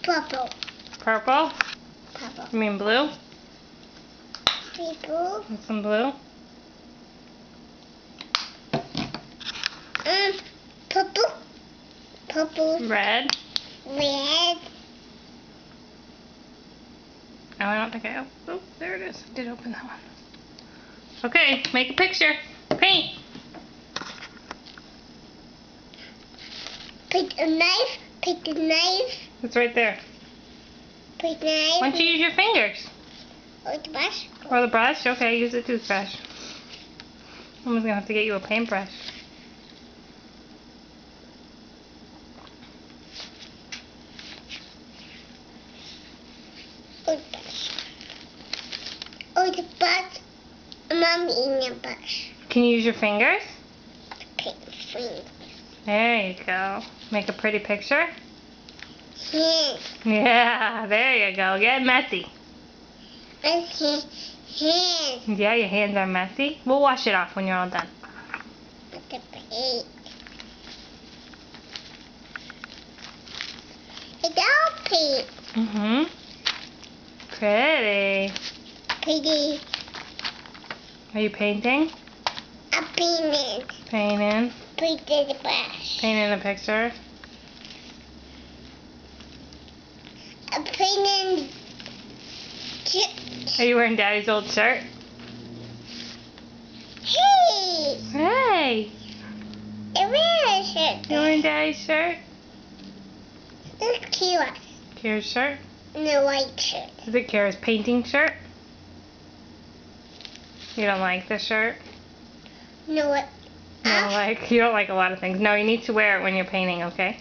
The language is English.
Purple. Purple? Purple. You mean blue? People. And some blue? Purple. Purple. Red? Red. Oh, I don't think I... Oh, there it is. I did open that one. Okay, make a picture. Paint. Pick a knife. Pick a knife. It's right there. Pick a knife. Why don't you use your fingers? Or the brush. Or the brush? Okay, use the toothbrush. Someone's gonna have to get you a paintbrush. Or the brush. Or the brush. Mom in the brush. Can you use your fingers? Pick fingers. There you go. Make a pretty picture. Hands. Yeah, there you go. Get messy. Hands. Yeah, your hands are messy. We'll wash it off when you're all done. With the paint. It's all paint. Mm-hmm. Pretty. Pretty. Are you painting? A painted. Painting. Painted the brush. Painting a picture. A painted. Are you wearing Daddy's old shirt? Hey! Hey! It really should. You wearing Daddy's shirt? Look, Kira. Kira's shirt? In the white shirt. Is it Kira's painting shirt? You don't like the shirt? No, what? You don't like a lot of things. No, you need to wear it when you're painting, okay?